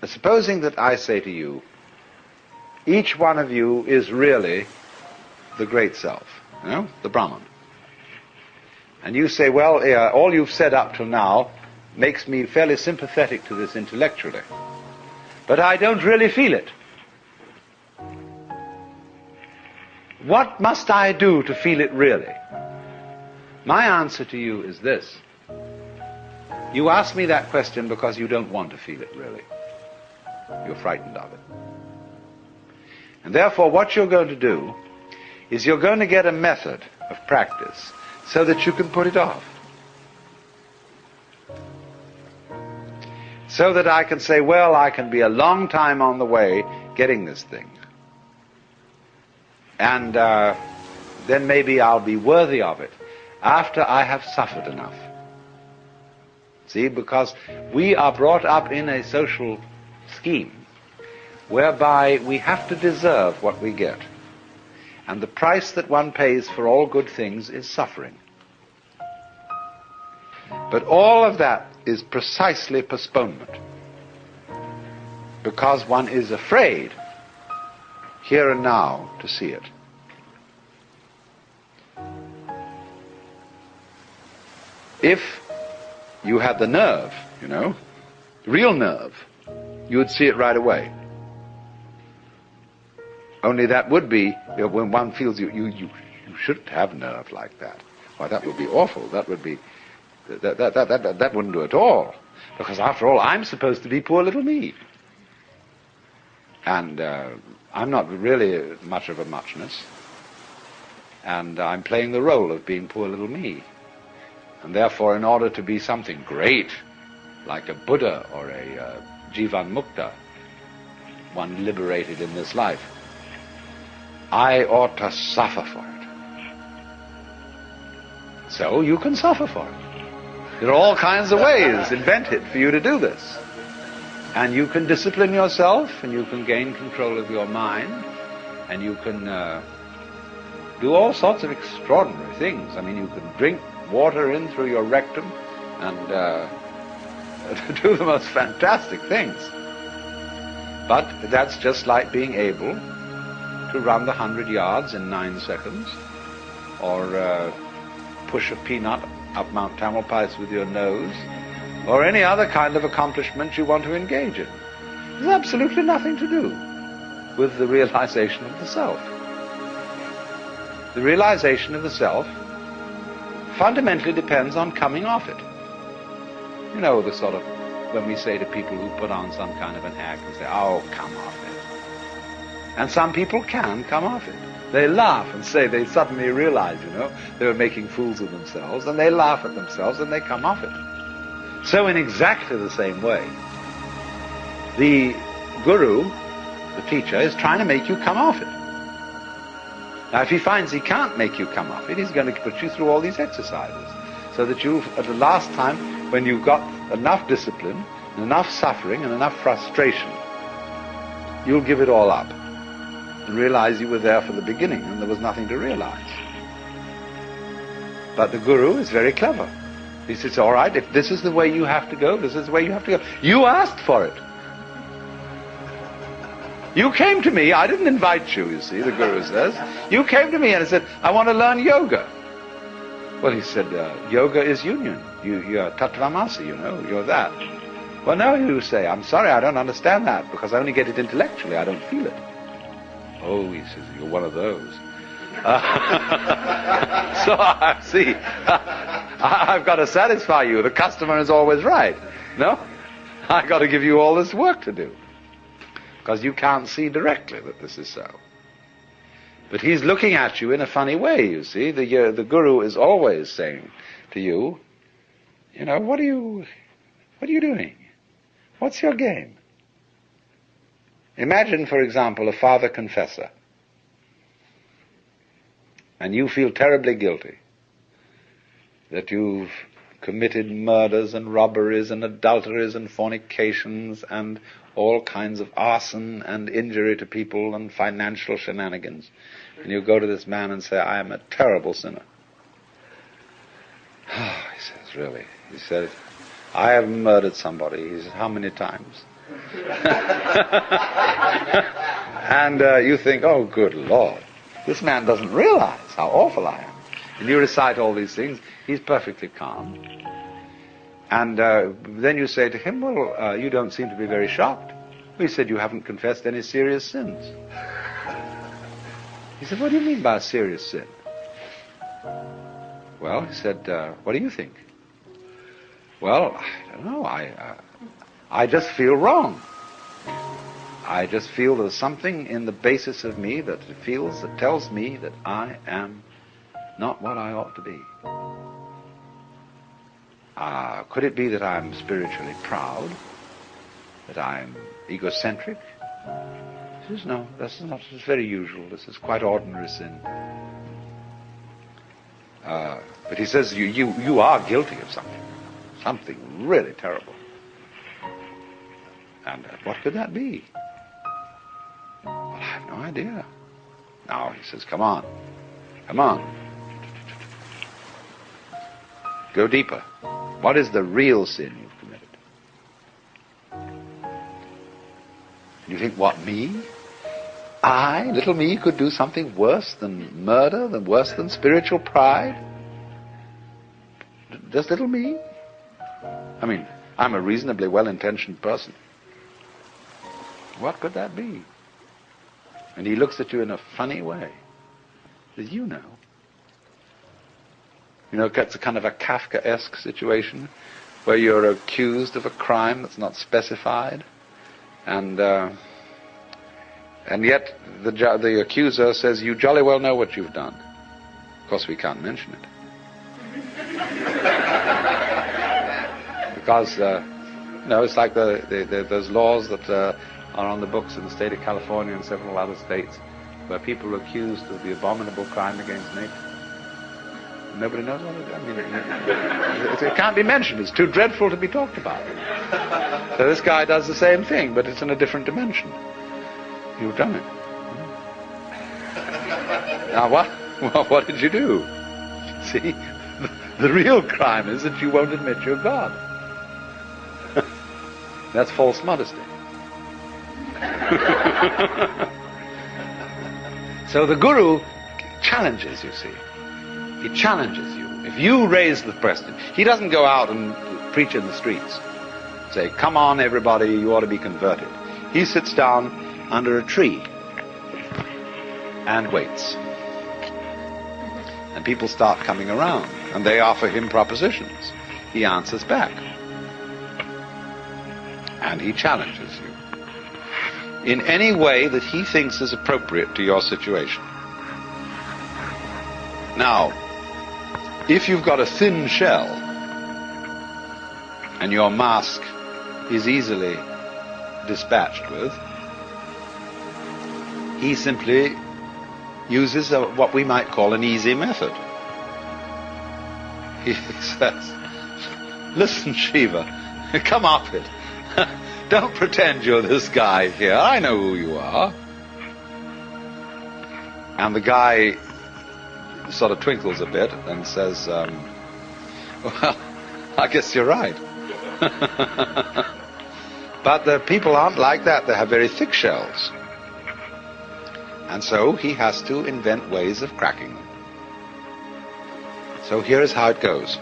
supposing that I say to you, each one of you is really the great self, the Brahman. And you say, well, all you've said up till now makes me fairly sympathetic to this intellectually, but I don't really feel it. What must I do to feel it really? My answer to you is this. You ask me that question because you don't want to feel it really. You're frightened of it. And therefore what you're going to do is you're going to get a method of practice so that you can put it off. So that I can say, well, I can be a long time on the way getting this thing. And then maybe I'll be worthy of it after I have suffered enough. See, because we are brought up in a social scheme whereby we have to deserve what we get. And the price that one pays for all good things is suffering. But all of that is precisely postponement, because one is afraid here and now to see it. If you had the nerve, real nerve, you would see it right away. Only that would be, when one feels you shouldn't have nerve like that. Why, that would be awful. That would be, that wouldn't do at all. Because after all, I'm supposed to be poor little me. And I'm not really much of a muchness. And I'm playing the role of being poor little me. And therefore, in order to be something great, like a Buddha or a Jivan Mukta, one liberated in this life, I ought to suffer for it. So you can suffer for it. There are all kinds of ways invented for you to do this. And you can discipline yourself, and you can gain control of your mind, and you can do all sorts of extraordinary things. I mean, you can drink water in through your rectum and do the most fantastic things. But that's just like being able to run the 100 yards in 9 seconds, or push a peanut up Mount Tamalpais with your nose, or any other kind of accomplishment you want to engage in. There's absolutely nothing to do with the realization of the self. The realization of the self fundamentally depends on coming off it. The sort of, when we say to people who put on some kind of an act and say, oh, come off it. And some people can come off it. They laugh and say they suddenly realize, they were making fools of themselves, and they laugh at themselves and they come off it. So in exactly the same way, the guru, the teacher, is trying to make you come off it. Now, if he finds he can't make you come off it, he's going to put you through all these exercises, so that you, at the last time, when you've got enough discipline, and enough suffering, and enough frustration, you'll give it all up and realize you were there for the beginning and there was nothing to realize. But the guru is very clever. He says, all right, if this is the way you have to go, this is the way you have to go. You asked for it. You came to me, I didn't invite you, you see, the guru says. You came to me and said, I want to learn yoga. Well, he said, yoga is union. You're tattvamasi, you're that. Well, no, you say, I'm sorry, I don't understand that, because I only get it intellectually, I don't feel it. Oh, he says, you're one of those. So I see, I've got to satisfy you. The customer is always right. No? I've got to give you all this work to do, because you can't see directly that this is so. But he's looking at you in a funny way, you see. The guru is always saying to you, what are you doing? What's your game? Imagine, for example, a father confessor, and you feel terribly guilty that you've committed murders and robberies and adulteries and fornications and all kinds of arson and injury to people and financial shenanigans. And you go to this man and say, I am a terrible sinner. Oh, he says, really? He said, I have murdered somebody. He says, how many times? And you think, oh, good Lord, this man doesn't realize how awful I am. And you recite all these things. He's perfectly calm. And then you say to him, well, you don't seem to be very shocked. We said you haven't confessed any serious sins. He said, what do you mean by a serious sin? Well, he said, what do you think? Well, I don't know. I just feel wrong. I just feel there's something in the basis of me that tells me that I am not what I ought to be. Could it be that I'm spiritually proud? That I'm egocentric? He says, no, this is not. It's very usual. This is quite ordinary sin. But he says, you are guilty of something really terrible. And what could that be? Well, I have no idea. Now he says, come on. Go deeper. What is the real sin you've committed? And you think, what, me? I, little me, could do something worse than murder, worse than spiritual pride? Just little me? I mean, I'm a reasonably well-intentioned person. What could that be? And he looks at you in a funny way. He says, you know. You know, it's a kind of a Kafkaesque situation where you're accused of a crime that's not specified, and yet the accuser says, you jolly well know what you've done. Of course, we can't mention it. Because, it's like those laws that are on the books in the state of California and several other states where people are accused of the abominable crime against nature. Nobody knows what it is. I mean, it can't be mentioned. It's too dreadful to be talked about. So this guy does the same thing, but it's in a different dimension. You've done it. Now what did you do? See, the real crime is that you won't admit you're God. That's false modesty. So the Guru challenges, you see. He challenges you. If you raise the question, he doesn't go out and preach in the streets. Say, come on everybody, you ought to be converted. He sits down under a tree and waits. And people start coming around, and they offer him propositions. He answers back. And he challenges you in any way that he thinks is appropriate to your situation. Now, if you've got a thin shell and your mask is easily dispatched with, he simply uses what we might call an easy method. He says, listen, Shiva, come off it. Don't pretend you're this guy here. I know who you are. And the guy sort of twinkles a bit and says, well, I guess you're right. But the people aren't like that. They have very thick shells. And so he has to invent ways of cracking them. So here is how it goes.